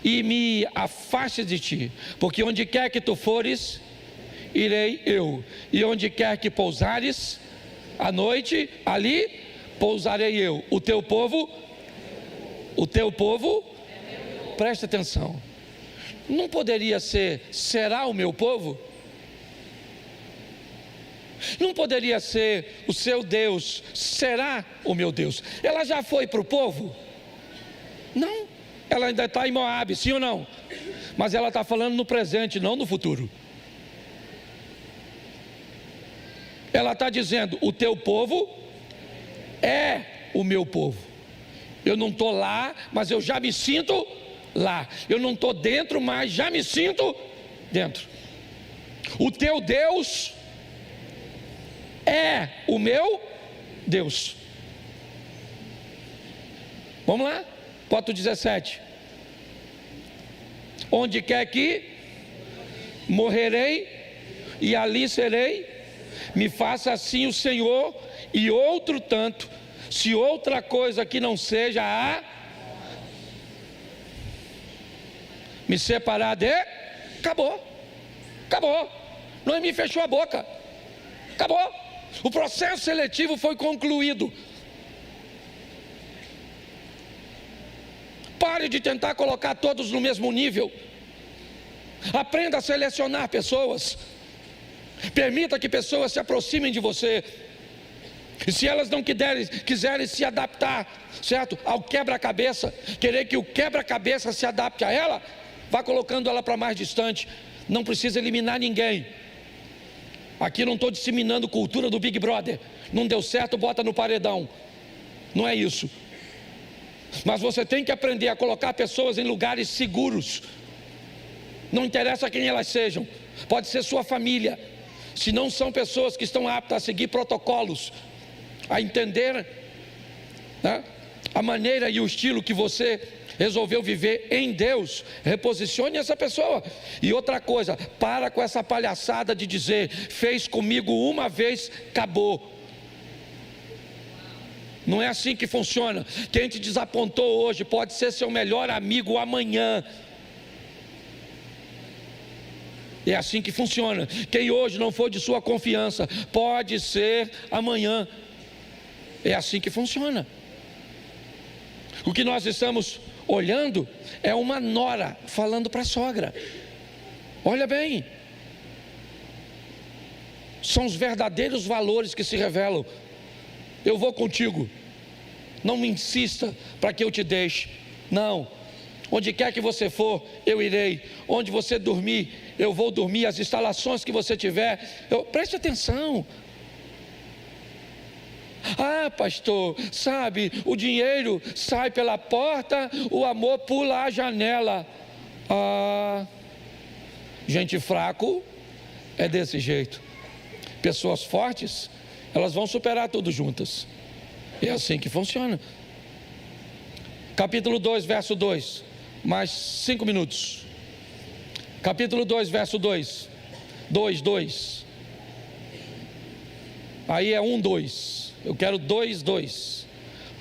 e me afaste de ti, porque onde quer que tu fores, irei eu, e onde quer que pousares à noite, ali pousarei eu. O teu povo, presta atenção, não poderia ser, será o meu povo? Não poderia ser o seu Deus, será o meu Deus? Ela já foi para o povo? Não, ela ainda está em Moabe, sim ou não? Mas ela está falando no presente, não no futuro. Ela está dizendo, o teu povo é o meu povo. Eu não estou lá, mas eu já me sinto lá. Eu não estou dentro, mas já me sinto dentro. O teu Deus é o meu Deus. Vamos lá, bota o 17. Onde quer que morrerei e ali serei, me faça assim o Senhor, e outro tanto, se outra coisa que não seja a me separar de, acabou, Noemi fechou a boca, acabou, o processo seletivo foi concluído. Pare de tentar colocar todos no mesmo nível, aprenda a selecionar pessoas. Permita que pessoas se aproximem de você. E se elas não quiserem se adaptar, certo, ao quebra-cabeça, querer que o quebra-cabeça se adapte a ela, vá colocando ela para mais distante. Não precisa eliminar ninguém. Aqui não estou disseminando cultura do Big Brother. Não deu certo, bota no paredão. Não é isso. Mas você tem que aprender a colocar pessoas em lugares seguros. Não interessa quem elas sejam. Pode ser sua família. Se não são pessoas que estão aptas a seguir protocolos, a entender, né, a maneira e o estilo que você resolveu viver em Deus, reposicione essa pessoa. E outra coisa, para com essa palhaçada de dizer, fez comigo uma vez, acabou. Não é assim que funciona. Quem te desapontou hoje pode ser seu melhor amigo amanhã. É assim que funciona. Quem hoje não for de sua confiança, pode ser amanhã. É assim que funciona. O que nós estamos olhando é uma nora falando para a sogra. Olha bem. São os verdadeiros valores que se revelam. Eu vou contigo, não me insista para que eu te deixe, não, onde quer que você for, eu irei, onde você dormir, eu vou dormir, as instalações que você tiver, preste atenção. Ah, pastor, sabe, o dinheiro sai pela porta, o amor pula a janela. Ah, gente fraco é desse jeito. Pessoas fortes, elas vão superar tudo juntas. É assim que funciona. Capítulo 2, verso 2. Mais 5 minutos. Capítulo 2, verso 2. 2. Aí é 1, 2. Eu quero 2, 2.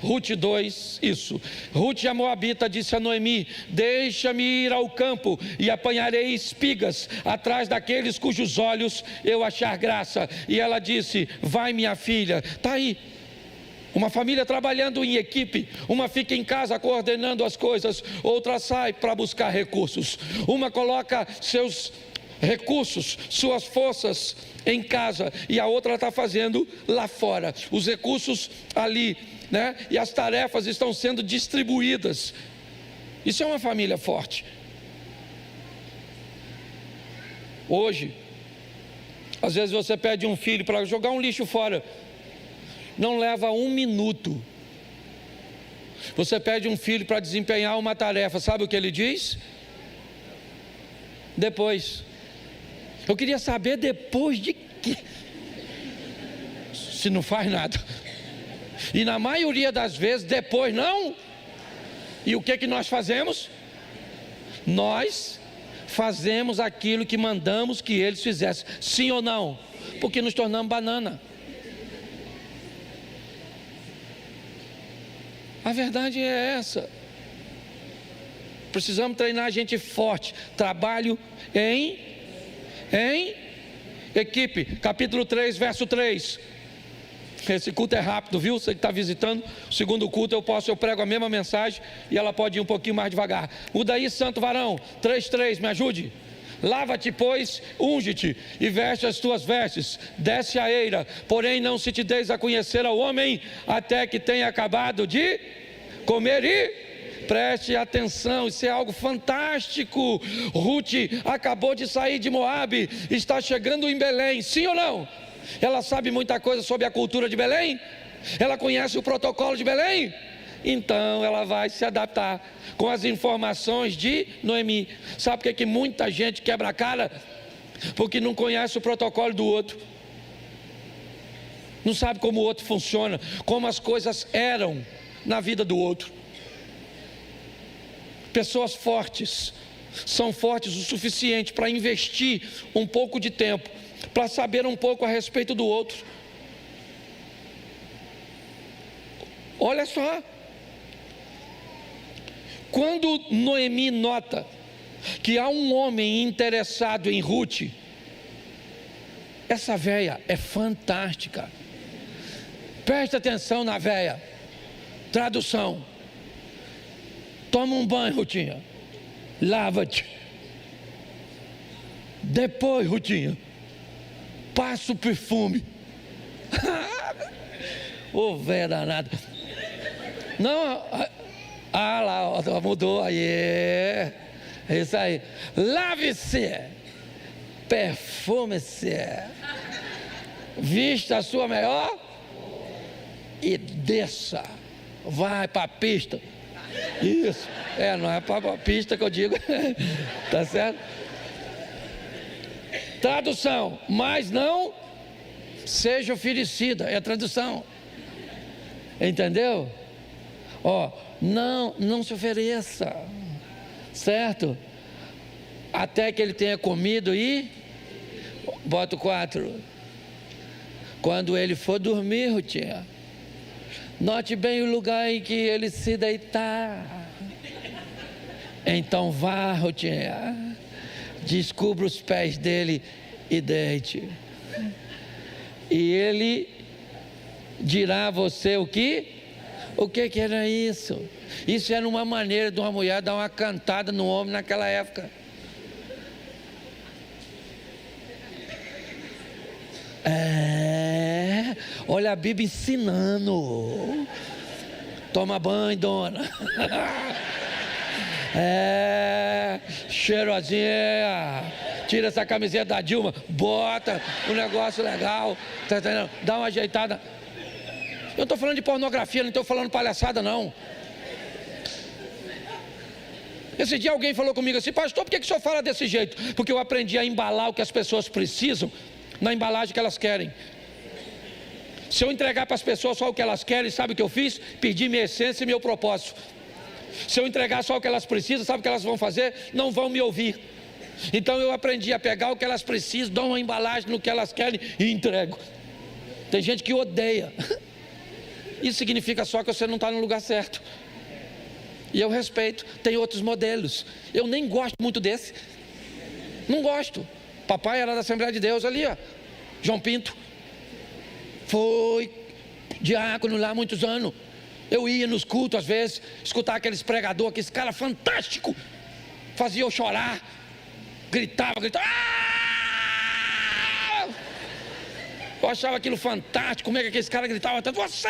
Ruth 2, isso. Ruth a Moabita disse a Noemi: deixa-me ir ao campo e apanharei espigas atrás daqueles cujos olhos eu achar graça. E ela disse: vai, minha filha. Está aí. Uma família trabalhando em equipe. Uma fica em casa coordenando as coisas, outra sai para buscar recursos. Uma coloca seus recursos, suas forças em casa, e a outra está fazendo lá fora. Os recursos ali, né? E as tarefas estão sendo distribuídas. Isso é uma família forte. Hoje, às vezes você pede um filho para jogar um lixo fora, não leva 1 minuto. Você pede um filho para desempenhar uma tarefa, sabe o que ele diz? Depois. Eu queria saber depois de quê? Se não faz nada. E na maioria das vezes, depois não. E o que nós fazemos? Nós fazemos aquilo que mandamos que eles fizessem. Sim ou não? Porque nos tornamos banana. A verdade é essa. Precisamos treinar gente forte. Trabalho em equipe. Capítulo 3, verso 3. Esse culto é rápido, viu? Você que está visitando o segundo culto, eu prego a mesma mensagem e ela pode ir um pouquinho mais devagar. Muda aí, santo varão. 3:3, me ajude. Lava-te, pois, unge-te e veste as tuas vestes, desce a eira, porém não se te deis a conhecer ao homem até que tenha acabado de comer. E preste atenção, isso é algo fantástico. Ruth acabou de sair de Moabe, está chegando em Belém, sim ou não? Ela sabe muita coisa sobre a cultura de Belém? Ela conhece o protocolo de Belém? Então ela vai se adaptar com as informações de Noemi. Sabe por que muita gente quebra a cara? Porque não conhece o protocolo do outro, não sabe como o outro funciona, como as coisas eram na vida do outro. Pessoas fortes são fortes o suficiente para investir um pouco de tempo, para saber um pouco a respeito do outro. Olha só, quando Noemi nota que há um homem interessado em Ruth, essa véia é fantástica. Preste atenção na véia. Tradução: toma um banho, Rutinha, lava-te. Depois, Rutinha, passa o perfume. Ô, véia danada. Não, lá, mudou aí. É isso aí. Lave-se, perfume-se, vista a sua melhor e desça. Vai para a pista. Isso. Não é para a pista que eu digo. Tá certo? Tradução: mas não seja oferecida. É a tradução. Entendeu? Ó, não se ofereça, certo? Até que ele tenha comido e... Bota o 4. Quando ele for dormir, Rutinha, note bem o lugar em que ele se deitar. Então vá, Rutinha, descubra os pés dele e deite. E ele dirá a você o que? O que era isso? Isso era uma maneira de uma mulher dar uma cantada no homem naquela época. Olha a Bíblia ensinando. Toma banho, dona. Cheirosinha. Tira essa camiseta da Dilma, bota um negócio legal, tá entendendo? Dá uma ajeitada. Eu não estou falando de pornografia, não estou falando palhaçada, não. Esse dia alguém falou comigo assim: pastor, por que o senhor fala desse jeito? Porque eu aprendi a embalar o que as pessoas precisam na embalagem que elas querem. Se eu entregar para as pessoas só o que elas querem, sabe o que eu fiz? Perdi minha essência e meu propósito. Se eu entregar só o que elas precisam, sabe o que elas vão fazer? Não vão me ouvir. Então eu aprendi a pegar o que elas precisam, dar uma embalagem no que elas querem e entrego. Tem gente que odeia. Isso significa só que você não está no lugar certo. E eu respeito. Tem outros modelos. Eu nem gosto muito desse. Não gosto. Papai era da Assembleia de Deus ali, ó. João Pinto. Foi diácono lá há muitos anos. Eu ia nos cultos às vezes, escutar aqueles pregadores, aquele cara fantástico. Fazia eu chorar. Gritava. Ah! Eu achava aquilo fantástico. Como é que aquele cara gritava tanto? Você!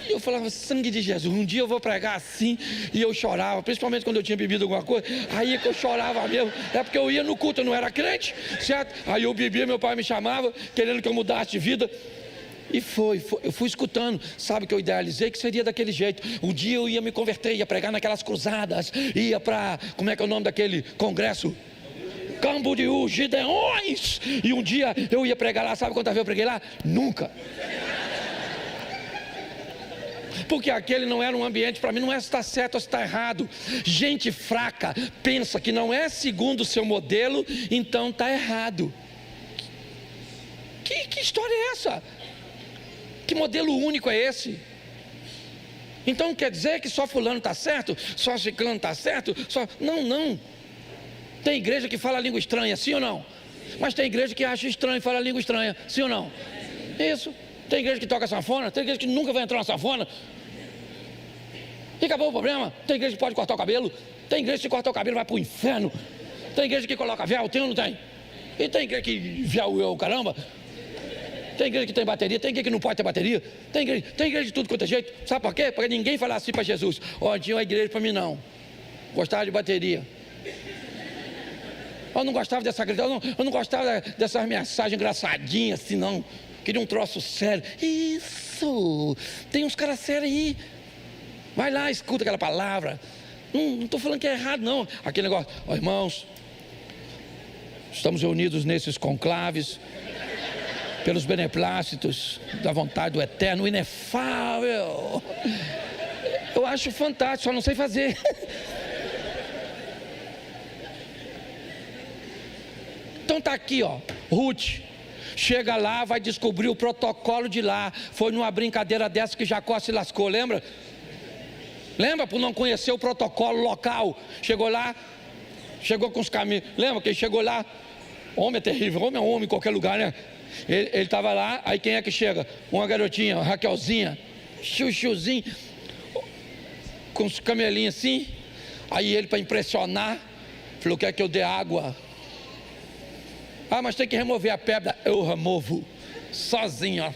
E eu falava: sangue de Jesus, um dia eu vou pregar assim. E eu chorava, principalmente quando eu tinha bebido alguma coisa. Aí é que eu chorava mesmo. É porque eu ia no culto, eu não era crente, certo? Aí eu bebia, meu pai me chamava, querendo que eu mudasse de vida. E eu fui escutando. Sabe que eu idealizei que seria daquele jeito. Um dia eu ia me converter, ia pregar naquelas cruzadas, ia para, como é que é o nome daquele congresso? Camboriú, Gideões. E um dia eu ia pregar lá. Sabe quantas vezes eu preguei lá? Nunca. Porque aquele não era um ambiente para mim. Não é se está certo ou se está errado. Gente fraca pensa que não é segundo o seu modelo, então está errado. Que história é essa? Que modelo único é esse? Então quer dizer que só fulano está certo? Só ciclano está certo? Não. Tem igreja que fala língua estranha, sim ou não? Mas tem igreja que acha estranho e fala língua estranha, sim ou não? Isso. Tem igreja que toca sanfona, tem igreja que nunca vai entrar na sanfona. E acabou o problema. Tem igreja que pode cortar o cabelo. Tem igreja que se cortar o cabelo vai para o inferno. Tem igreja que coloca véu, tem ou não tem? E tem igreja que véu é o caramba. Tem igreja que tem bateria, tem igreja que não pode ter bateria. Tem igreja de tudo quanto é jeito. Sabe por quê? Porque ninguém fala assim para Jesus: ó, tinha uma igreja para mim não. Gostava de bateria. Eu não gostava dessa igreja, eu não gostava dessas mensagens engraçadinhas assim não. Queria um troço sério. Isso! Tem uns caras sérios aí. Vai lá, escuta aquela palavra. Não estou falando que é errado não. Aquele negócio: ó, irmãos, estamos reunidos nesses conclaves pelos beneplácitos da vontade do eterno, inefável. Eu acho fantástico, só não sei fazer. Então está aqui, ó, Ruth. Chega lá, vai descobrir o protocolo de lá. Foi numa brincadeira dessa que Jacó se lascou, lembra? Lembra? Por não conhecer o protocolo local. Chegou lá, chegou com os caminhos. Lembra que ele chegou lá? Homem é terrível, homem é homem em qualquer lugar, né? Ele estava lá, aí quem é que chega? Uma garotinha, uma Raquelzinha, chuchuzinho, com os camelinhos assim. Aí ele, para impressionar, falou: quer que eu dê água? Ah, mas tem que remover a pedra. Eu removo, sozinho, ó.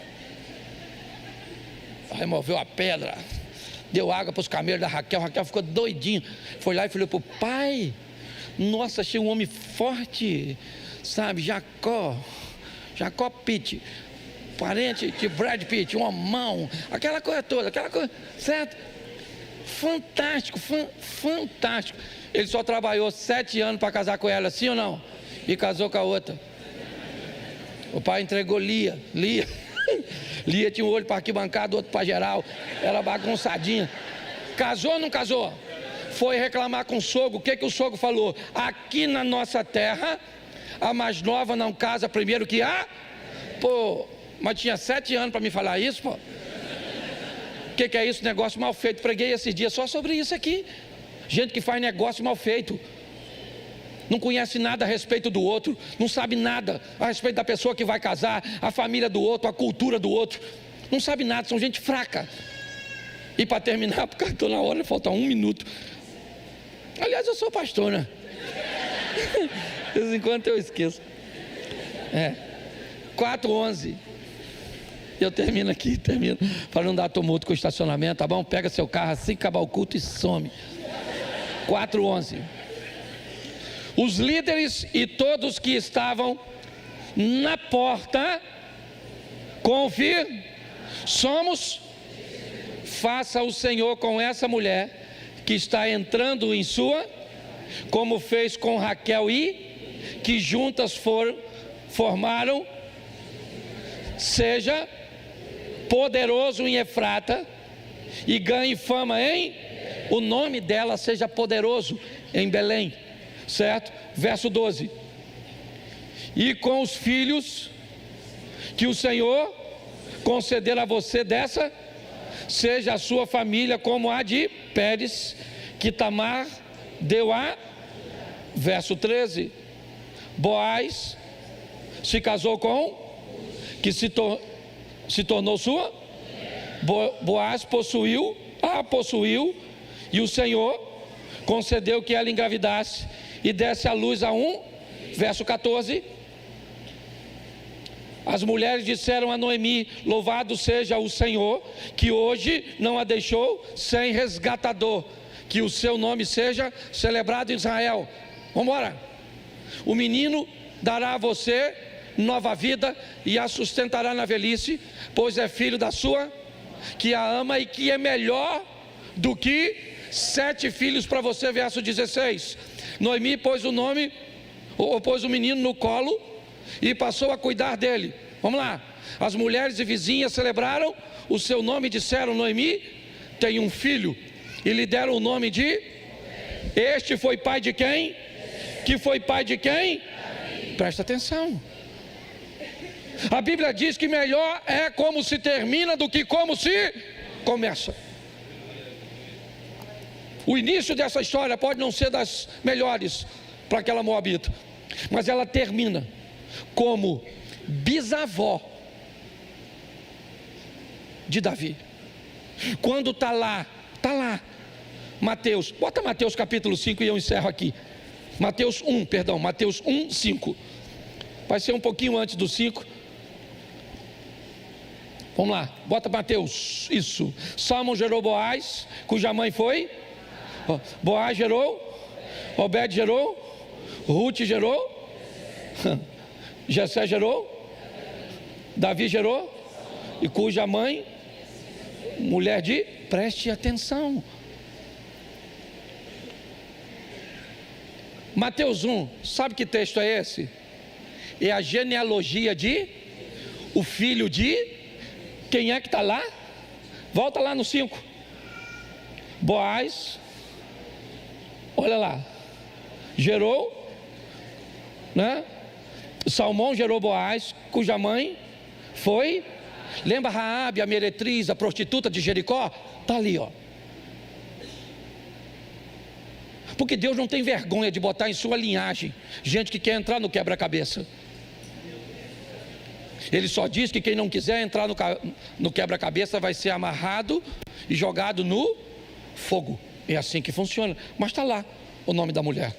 Removeu a pedra, deu água para os camelos da Raquel. Raquel ficou doidinho. Foi lá e falou para o pai: nossa, achei um homem forte, sabe, Jacó Pitt, parente de Brad Pitt, uma mão, aquela coisa toda, certo? Fantástico, fantástico. Ele só trabalhou 7 anos para casar com ela, sim ou não? E casou com a outra. O pai entregou Lia. Lia tinha um olho para arquibancada, outro para geral. Era bagunçadinha. Casou ou não casou? Foi reclamar com o sogro. O que o sogro falou? Aqui na nossa terra, a mais nova não casa primeiro que a... Pô, mas tinha 7 anos para me falar isso, pô. O que é isso? Negócio mal feito. Preguei esses dias só sobre isso aqui. Gente que faz negócio mal feito. Não conhece nada a respeito do outro. Não sabe nada a respeito da pessoa que vai casar, a família do outro, a cultura do outro. Não sabe nada, são gente fraca. E para terminar, porque estou na hora, falta 1 minuto. Aliás, eu sou pastor, né? De vez em quando eu esqueço. 4:11. Eu termino aqui, para não dar tumulto com o estacionamento, tá bom? Pega seu carro assim que acabar o culto e some. 4:11. Os líderes e todos que estavam na porta, faça o Senhor com essa mulher que está entrando em sua, como fez com Raquel e que juntas formaram, seja poderoso em Efrata e ganhe fama o nome dela seja poderoso em Belém, certo? Verso 12. E com os filhos que o Senhor conceder a você dessa, seja a sua família como a de Pérez, que Tamar deu a... Verso 13. Boaz se casou com, que se tornou sua. Boaz possuiu, e o Senhor concedeu que ela engravidasse e desse à luz a um. Verso 14. As mulheres disseram a Noemi: louvado seja o Senhor, que hoje não a deixou sem resgatador, que o seu nome seja celebrado em Israel. Vamos embora. O menino dará a você nova vida e a sustentará na velhice, pois é filho da sua, que a ama e que é melhor do que 7 filhos para você. Verso 16. Noemi pôs o menino no colo e passou a cuidar dele. Vamos lá. As mulheres e vizinhas celebraram o seu nome e disseram: Noemi tem um filho, e lhe deram o nome de... Este foi pai de quem? Que foi pai de quem? Presta atenção. A Bíblia diz que melhor é como se termina do que como se começa. O início dessa história pode não ser das melhores para aquela moabita, mas ela termina como bisavó de Davi. Quando está lá, Mateus, bota Mateus capítulo 5 e eu encerro aqui. Mateus 1, 5. Vai ser um pouquinho antes do 5. Vamos lá, bota Mateus, isso. Salmão gerou Boaz, cuja mãe foi... Boaz gerou, Obed gerou, Ruth gerou, Jessé gerou, Davi gerou, e cuja mãe, mulher de... Preste atenção. Mateus 1, sabe que texto é esse? É a genealogia de... o filho de... Quem é que está lá? Volta lá no 5. Boaz... Olha lá, gerou, né? Salmão gerou Boaz, cuja mãe foi... Lembra Raabe, a meretriz, a prostituta de Jericó? Está ali, ó. Porque Deus não tem vergonha de botar em sua linhagem gente que quer entrar no quebra-cabeça. Ele só diz que quem não quiser entrar no quebra-cabeça vai ser amarrado e jogado no fogo. É assim que funciona. Mas está lá o nome da mulher,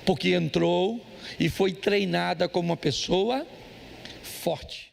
porque entrou e foi treinada como uma pessoa forte.